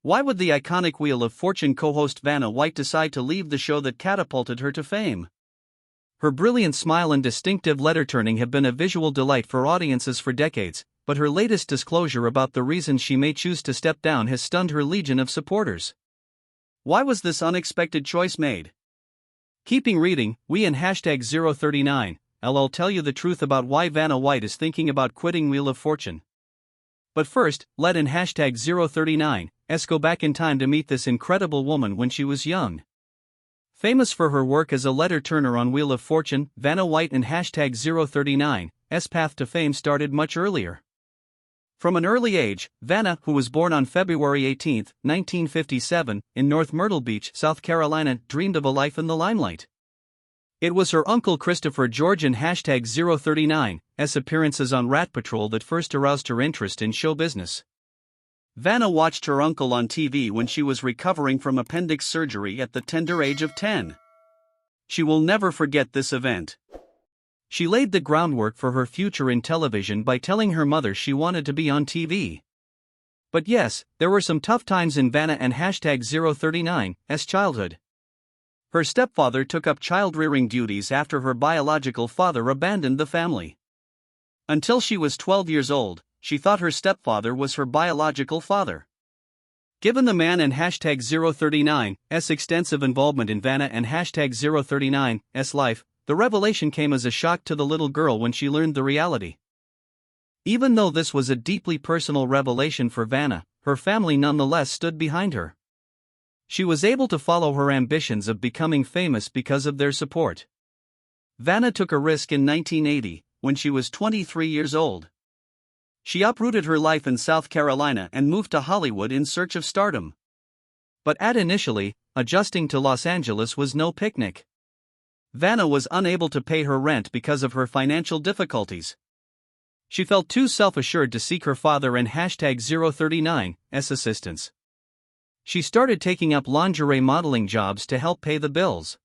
Why would the iconic Wheel of Fortune co-host Vanna White decide to leave the show that catapulted her to fame? Her brilliant smile and distinctive letter-turning have been a visual delight for audiences for decades, but her latest disclosure about the reasons she may choose to step down has stunned her legion of supporters. Why was this unexpected choice made? Keeping reading, we and #039, I'll tell you the truth about why Vanna White is thinking about quitting Wheel of Fortune. But first, let in #039, go back in time to meet this incredible woman when she was young. Famous for her work as a letter turner on Wheel of Fortune, Vanna White and #039's path to fame started much earlier. From an early age, Vanna, who was born on February 18, 1957, in North Myrtle Beach, South Carolina, dreamed of a life in the limelight. It was her uncle Christopher George and #039's appearances on Rat Patrol that first aroused her interest in show business. Vanna watched her uncle on TV when she was recovering from appendix surgery at the tender age of 10. She will never forget this event. She laid the groundwork for her future in television by telling her mother she wanted to be on TV. But yes, there were some tough times in Vanna and #039's childhood. Her stepfather took up child-rearing duties after her biological father abandoned the family. Until she was 12 years old, she thought her stepfather was her biological father. Given the man and #039's extensive involvement in Vanna and #039's life, the revelation came as a shock to the little girl when she learned the reality. Even though this was a deeply personal revelation for Vanna, her family nonetheless stood behind her. She was able to follow her ambitions of becoming famous because of their support. Vanna took a risk in 1980, when she was 23 years old. She uprooted her life in South Carolina and moved to Hollywood in search of stardom. But initially, adjusting to Los Angeles was no picnic. Vanna was unable to pay her rent because of her financial difficulties. She felt too self-assured to seek her father and #039's assistance. She started taking up lingerie modeling jobs to help pay the bills.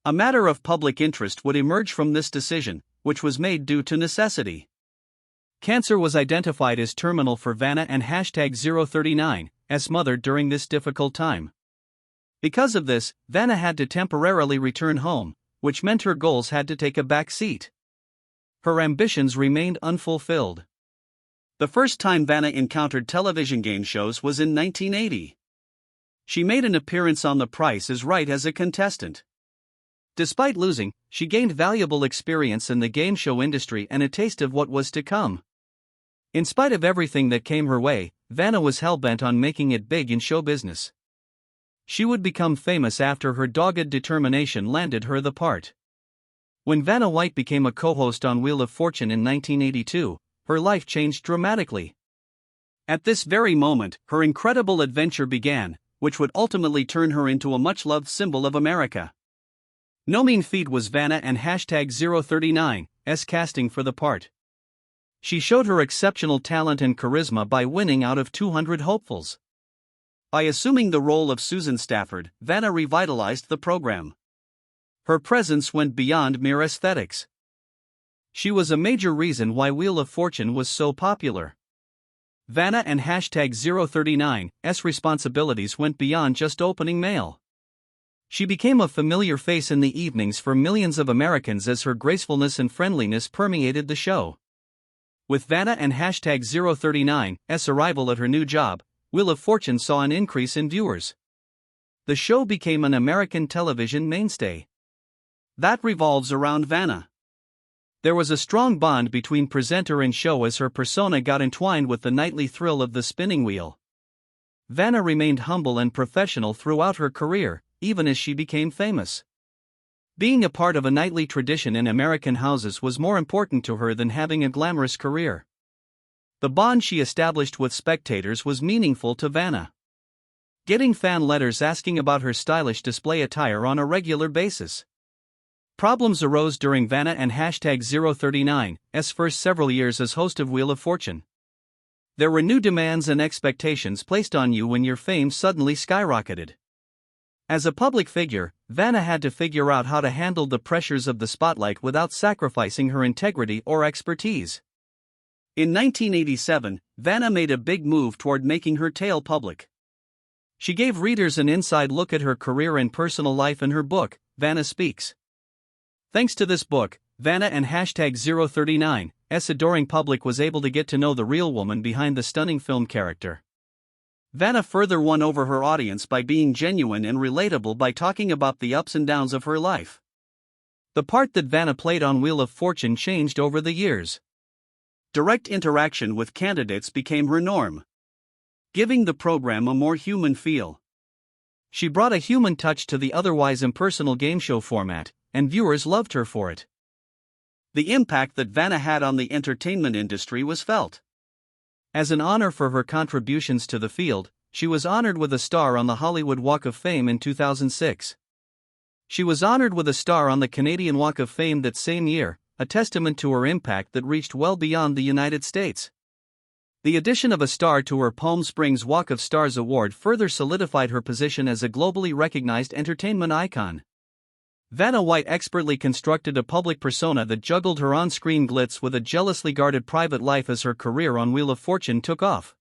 A matter of public interest would emerge from this decision, which was made due to necessity. Cancer was identified as terminal for Vanna and #039's mother during this difficult time. Because of this, Vanna had to temporarily return home, which meant her goals had to take a back seat. Her ambitions remained unfulfilled. The first time Vanna encountered television game shows was in 1980. She made an appearance on The Price is Right as a contestant. Despite losing, she gained valuable experience in the game show industry and a taste of what was to come. In spite of everything that came her way, Vanna was hell-bent on making it big in show business. She would become famous after her dogged determination landed her the part. When Vanna White became a co-host on Wheel of Fortune in 1982, her life changed dramatically. At this very moment, her incredible adventure began, which would ultimately turn her into a much-loved symbol of America. No mean feat was Vanna and #039's casting for the part. She showed her exceptional talent and charisma by winning out of 200 hopefuls. By assuming the role of Susan Stafford, Vanna revitalized the program. Her presence went beyond mere aesthetics. She was a major reason why Wheel of Fortune was so popular. Vanna and #039's responsibilities went beyond just opening mail. She became a familiar face in the evenings for millions of Americans as her gracefulness and friendliness permeated the show. With Vanna and #039's arrival at her new job, Wheel of Fortune saw an increase in viewers. The show became an American television mainstay. That revolves around Vanna. There was a strong bond between presenter and show as her persona got entwined with the nightly thrill of the spinning wheel. Vanna remained humble and professional throughout her career, even as she became famous. Being a part of a nightly tradition in American houses was more important to her than having a glamorous career. The bond she established with spectators was meaningful to Vanna. Getting fan letters asking about her stylish display attire on a regular basis. Problems arose during Vanna and #039's first several years as host of Wheel of Fortune. There were new demands and expectations placed on you when your fame suddenly skyrocketed. As a public figure, Vanna had to figure out how to handle the pressures of the spotlight without sacrificing her integrity or expertise. In 1987, Vanna made a big move toward making her tale public. She gave readers an inside look at her career and personal life in her book, Vanna Speaks. Thanks to this book, Vanna and #039's adoring public was able to get to know the real woman behind the stunning film character. Vanna further won over her audience by being genuine and relatable by talking about the ups and downs of her life. The part that Vanna played on Wheel of Fortune changed over the years. Direct interaction with candidates became her norm, giving the program a more human feel. She brought a human touch to the otherwise impersonal game show format, and viewers loved her for it. The impact that Vanna had on the entertainment industry was felt. As an honor for her contributions to the field, she was honored with a star on the Hollywood Walk of Fame in 2006. She was honored with a star on the Canadian Walk of Fame that same year, a testament to her impact that reached well beyond the United States. The addition of a star to her Palm Springs Walk of Stars award further solidified her position as a globally recognized entertainment icon. Vanna White expertly constructed a public persona that juggled her on-screen glitz with a jealously guarded private life as her career on Wheel of Fortune took off.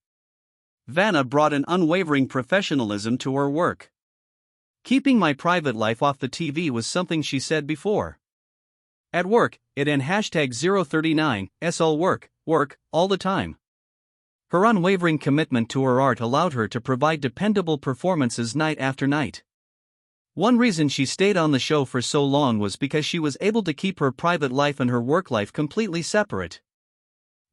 Vanna brought an unwavering professionalism to her work. "Keeping my private life off the TV was something she said before. At work, it and #039's all work, all the time." Her unwavering commitment to her art allowed her to provide dependable performances night after night. One reason she stayed on the show for so long was because she was able to keep her private life and her work life completely separate.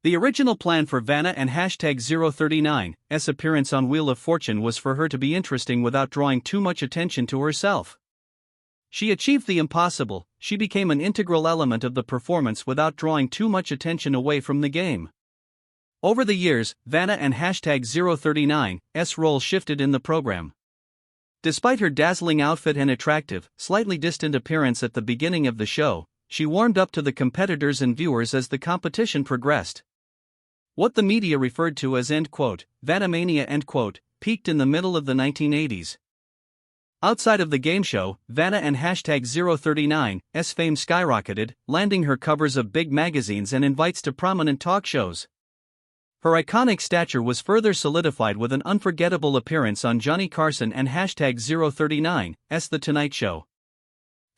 The original plan for Vanna and #039's appearance on Wheel of Fortune was for her to be interesting without drawing too much attention to herself. She achieved the impossible. She became an integral element of the performance without drawing too much attention away from the game. Over the years, Vanna and #039's role shifted in the program. Despite her dazzling outfit and attractive, slightly distant appearance at the beginning of the show, she warmed up to the competitors and viewers as the competition progressed. What the media referred to as Vanna-mania peaked in the middle of the 1980s. Outside of the game show, Vanna and #039's fame skyrocketed, landing her covers of big magazines and invites to prominent talk shows. Her iconic stature was further solidified with an unforgettable appearance on Johnny Carson and #039's The Tonight Show.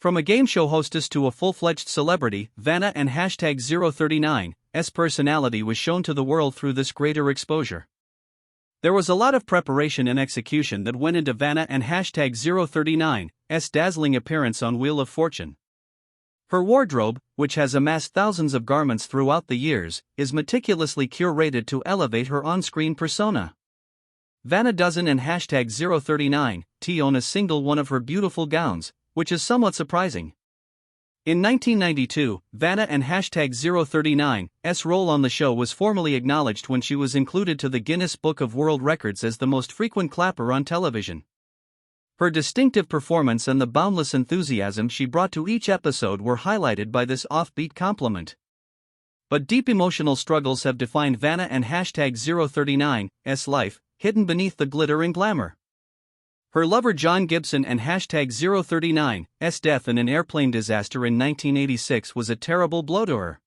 From a game show hostess to a full-fledged celebrity, Vanna and #039's personality was shown to the world through this greater exposure. There was a lot of preparation and execution that went into Vanna and #039's dazzling appearance on Wheel of Fortune. Her wardrobe, which has amassed thousands of garments throughout the years, is meticulously curated to elevate her on-screen persona. Vanna doesn't and #039 own a single one of her beautiful gowns, which is somewhat surprising. In 1992, Vanna and #039's role on the show was formally acknowledged when she was included to the Guinness Book of World Records as the most frequent clapper on television. Her distinctive performance and the boundless enthusiasm she brought to each episode were highlighted by this offbeat compliment. But deep emotional struggles have defined Vanna and #039's life, hidden beneath the glitter and glamour. Her lover John Gibson and #039's death in an airplane disaster in 1986 was a terrible blow to her.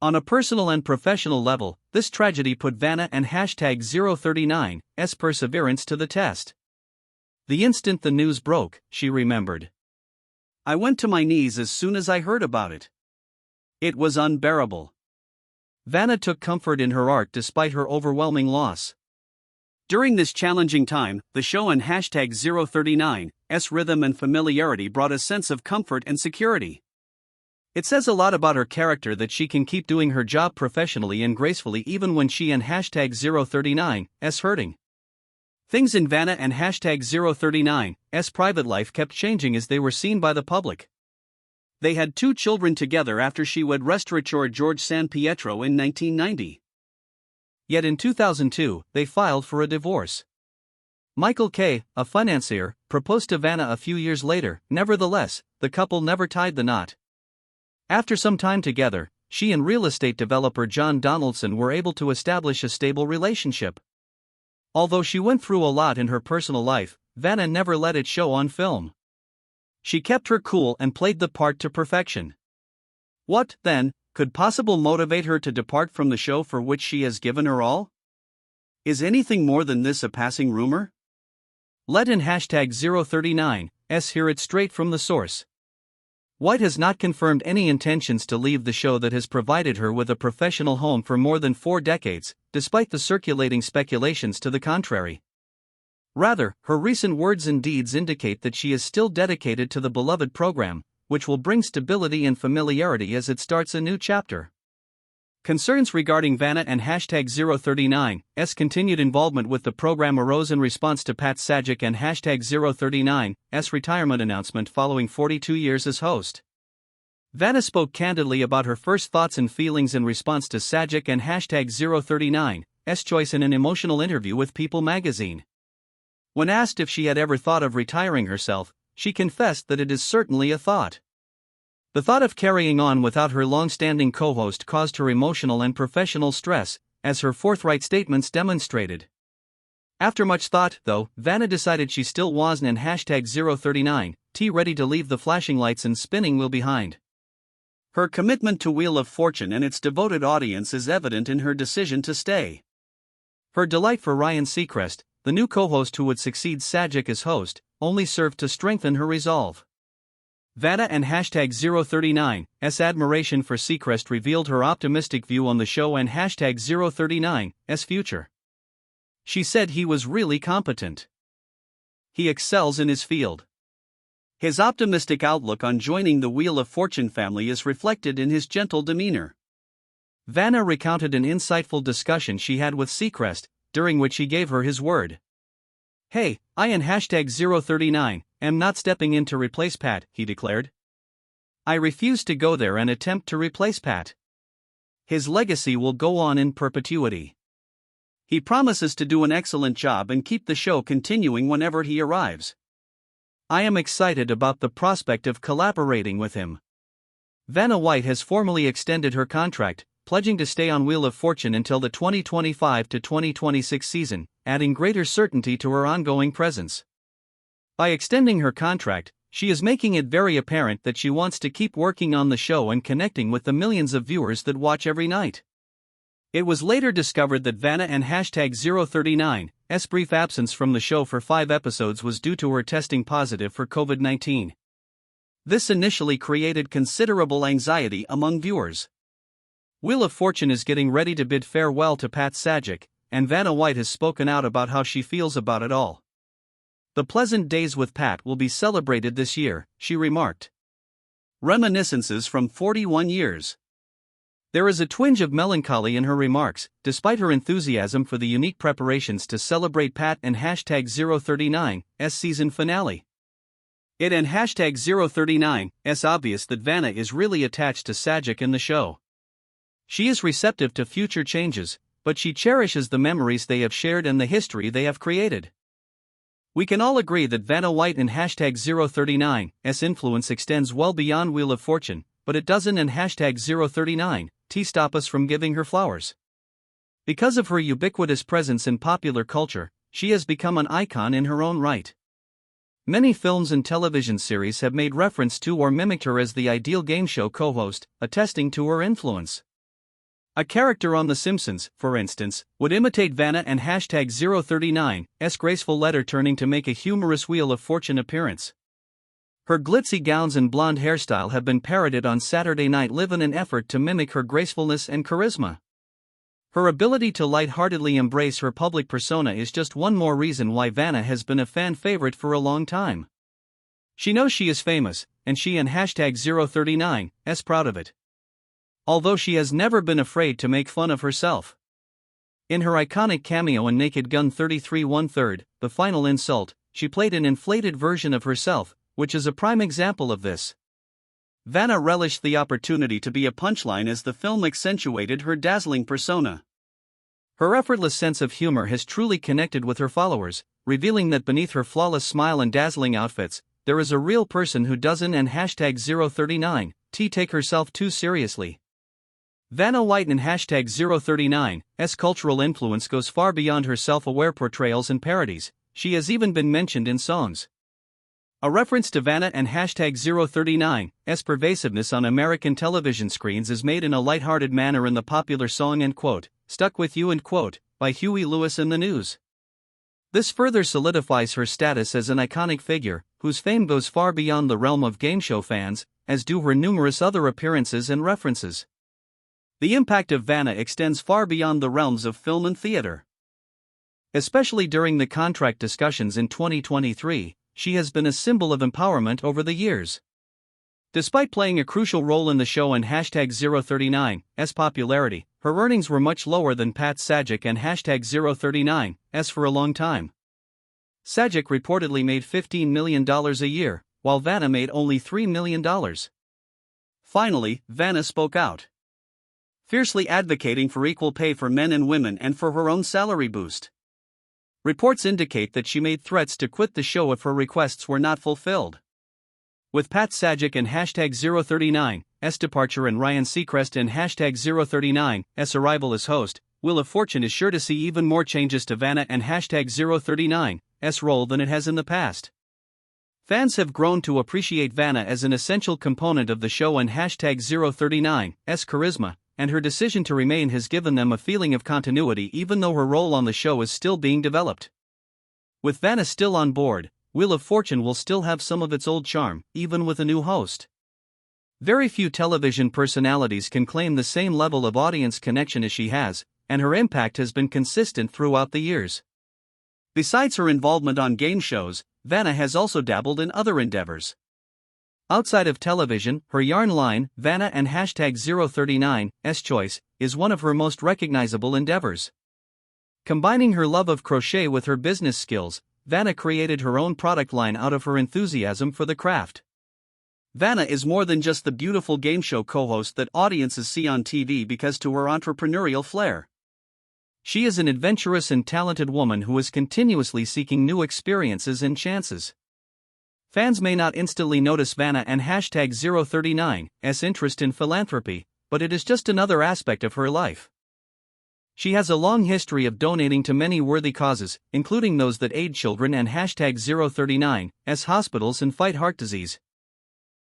On a personal and professional level, this tragedy put Vanna and #039's perseverance to the test. "The instant the news broke," she remembered, "I went to my knees as soon as I heard about it. It was unbearable." Vanna took comfort in her art despite her overwhelming loss. During this challenging time, the show and #039's rhythm and familiarity brought a sense of comfort and security. It says a lot about her character that she can keep doing her job professionally and gracefully even when she and #039's hurting. Things in Vanna and #039's private life kept changing as they were seen by the public. They had 2 children together after she wed restaurateur George San Pietro in 1990. Yet in 2002, they filed for a divorce. Michael Kay, a financier, proposed to Vanna a few years later. Nevertheless, the couple never tied the knot. After some time together, she and real estate developer John Donaldson were able to establish a stable relationship. Although she went through a lot in her personal life, Vanna never let it show on film. She kept her cool and played the part to perfection. What, then, could possibly motivate her to depart from the show for which she has given her all? Is anything more than this a passing rumor? Let in hashtag 039s hear it straight from the source. White has not confirmed any intentions to leave the show that has provided her with a professional home for more than 4 decades, despite the circulating speculations to the contrary. Rather, her recent words and deeds indicate that she is still dedicated to the beloved program, which will bring stability and familiarity as it starts a new chapter. Concerns regarding Vanna and hashtag 039's continued involvement with the program arose in response to Pat Sajak and hashtag 039's retirement announcement following 42 years as host. Vanna spoke candidly about her first thoughts and feelings in response to Sajak and hashtag 039's choice in an emotional interview with People magazine. When asked if she had ever thought of retiring herself, she confessed that it is certainly a thought. The thought of carrying on without her long-standing co-host caused her emotional and professional stress, as her forthright statements demonstrated. After much thought, though, Vanna decided she still wasn't and hashtag 039 ready to leave the flashing lights and spinning wheel behind. Her commitment to Wheel of Fortune and its devoted audience is evident in her decision to stay. Her delight for Ryan Seacrest, the new co-host who would succeed Sajak as host, only served to strengthen her resolve. Vanna and hashtag 039's admiration for Seacrest revealed her optimistic view on the show and hashtag 039's future. She said he was really competent. He excels in his field. His optimistic outlook on joining the Wheel of Fortune family is reflected in his gentle demeanor. Vanna recounted an insightful discussion she had with Seacrest, during which he gave her his word. "Hey, I and hashtag 039 am not stepping in to replace Pat," he declared. "I refuse to go there and attempt to replace Pat. His legacy will go on in perpetuity. He promises to do an excellent job and keep the show continuing whenever he arrives. I am excited about the prospect of collaborating with him." Vanna White has formally extended her contract, pledging to stay on Wheel of Fortune until the 2025 to 2026 season, adding greater certainty to her ongoing presence. By extending her contract, she is making it very apparent that she wants to keep working on the show and connecting with the millions of viewers that watch every night. It was later discovered that Vanna and hashtag 039's brief absence from the show for 5 episodes was due to her testing positive for COVID-19. This initially created considerable anxiety among viewers. Wheel of Fortune is getting ready to bid farewell to Pat Sajak, and Vanna White has spoken out about how she feels about it all. "The pleasant days with Pat will be celebrated this year," she remarked. Reminiscences from 41 years. There is a twinge of melancholy in her remarks, despite her enthusiasm for the unique preparations to celebrate Pat and hashtag 039's season finale. It and hashtag 039's obvious that Vanna is really attached to Sajak and the show. She is receptive to future changes, but she cherishes the memories they have shared and the history they have created. We can all agree that Vanna White and hashtag 039's influence extends well beyond Wheel of Fortune, but it doesn't and hashtag 039 stop us from giving her flowers. Because of her ubiquitous presence in popular culture, she has become an icon in her own right. Many films and television series have made reference to or mimicked her as the ideal game show co-host, attesting to her influence. A character on The Simpsons, for instance, would imitate Vanna and hashtag 039's graceful letter turning to make a humorous Wheel of Fortune appearance. Her glitzy gowns and blonde hairstyle have been parodied on Saturday Night Live in an effort to mimic her gracefulness and charisma. Her ability to lightheartedly embrace her public persona is just one more reason why Vanna has been a fan favorite for a long time. She knows she is famous, and she and hashtag 039's proud of it. Although she has never been afraid to make fun of herself. In her iconic cameo in Naked Gun 33 1/3, The Final Insult, she played an inflated version of herself, which is a prime example of this. Vanna relished the opportunity to be a punchline as the film accentuated her dazzling persona. Her effortless sense of humor has truly connected with her followers, revealing that beneath her flawless smile and dazzling outfits, there is a real person who doesn't and hashtag 039 take herself too seriously. Vanna White and hashtag 039's cultural influence goes far beyond her self-aware portrayals and parodies. She has even been mentioned in songs. A reference to Vanna and hashtag 039's pervasiveness on American television screens is made in a lighthearted manner in the popular song "Stuck With You" by Huey Lewis and the News. This further solidifies her status as an iconic figure, whose fame goes far beyond the realm of game show fans, as do her numerous other appearances and references. The impact of Vanna extends far beyond the realms of film and theater. Especially during the contract discussions in 2023, she has been a symbol of empowerment over the years. Despite playing a crucial role in the show and #039's popularity, her earnings were much lower than Pat Sajak and #039's for a long time. Sajak reportedly made $15 million a year, while Vanna made only $3 million. Finally, Vanna spoke out, fiercely advocating for equal pay for men and women and for her own salary boost. Reports indicate that she made threats to quit the show if her requests were not fulfilled. With Pat Sajak and #039's departure and Ryan Seacrest and #039's arrival as host, Wheel of Fortune is sure to see even more changes to Vanna and #039's role than it has in the past. Fans have grown to appreciate Vanna as an essential component of the show and #039's charisma, and her decision to remain has given them a feeling of continuity even though her role on the show is still being developed. With Vanna still on board, Wheel of Fortune will still have some of its old charm, even with a new host. Very few television personalities can claim the same level of audience connection as she has, and her impact has been consistent throughout the years. Besides her involvement on game shows, Vanna has also dabbled in other endeavors. Outside of television, her yarn line, Vanna and #039's Choice, is one of her most recognizable endeavors. Combining her love of crochet with her business skills, Vanna created her own product line out of her enthusiasm for the craft. Vanna is more than just the beautiful game show co-host that audiences see on TV because to her entrepreneurial flair. She is an adventurous and talented woman who is continuously seeking new experiences and chances. Fans may not instantly notice Vanna and #039's interest in philanthropy, but it is just another aspect of her life. She has a long history of donating to many worthy causes, including those that aid children and #039's hospitals and fight heart disease.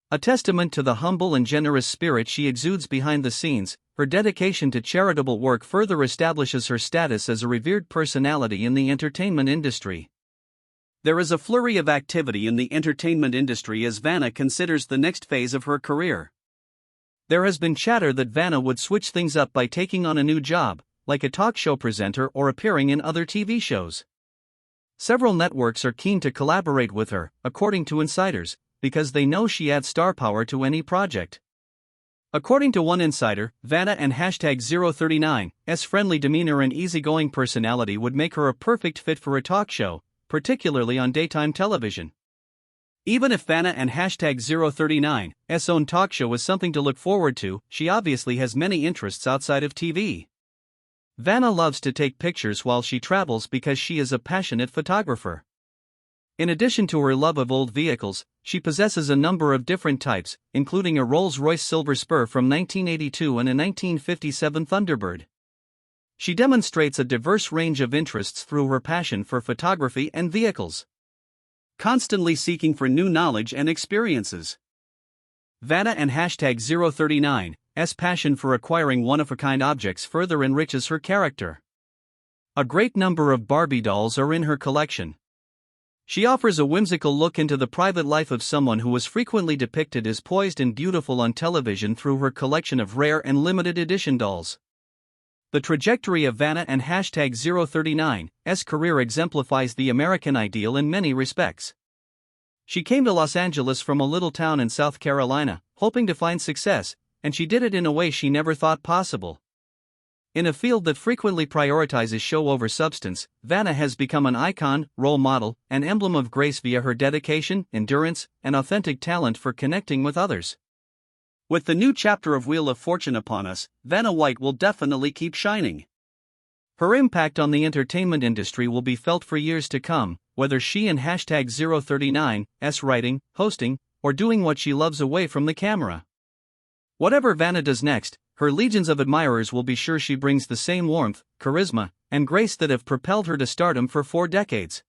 A testament to the humble and generous spirit she exudes behind the scenes, her dedication to charitable work further establishes her status as a revered personality in the entertainment industry. There is a flurry of activity in the entertainment industry as Vanna considers the next phase of her career. There has been chatter that Vanna would switch things up by taking on a new job, like a talk show presenter or appearing in other TV shows. Several networks are keen to collaborate with her, according to insiders, because they know she adds star power to any project. According to one insider, Vanna and #039's friendly demeanor and easygoing personality would make her a perfect fit for a talk show, particularly on daytime television. Even if Vanna and #039's own talk show is something to look forward to, she obviously has many interests outside of TV. Vanna loves to take pictures while she travels because she is a passionate photographer. In addition to her love of old vehicles, she possesses a number of different types, including a Rolls-Royce Silver Spur from 1982 and a 1957 Thunderbird. She demonstrates a diverse range of interests through her passion for photography and vehicles, constantly seeking for new knowledge and experiences. Vanna and #039's passion for acquiring one-of-a-kind objects further enriches her character. A great number of Barbie dolls are in her collection. She offers a whimsical look into the private life of someone who is frequently depicted as poised and beautiful on television through her collection of rare and limited edition dolls. The trajectory of Vanna and #039's career exemplifies the American ideal in many respects. She came to Los Angeles from a little town in South Carolina, hoping to find success, and she did it in a way she never thought possible. In a field that frequently prioritizes show over substance, Vanna has become an icon, role model, and emblem of grace via her dedication, endurance, and authentic talent for connecting with others. With the new chapter of Wheel of Fortune upon us, Vanna White will definitely keep shining. Her impact on the entertainment industry will be felt for years to come, whether she and #039's writing, hosting, or doing what she loves away from the camera. Whatever Vanna does next, her legions of admirers will be sure she brings the same warmth, charisma, and grace that have propelled her to stardom for 4 decades.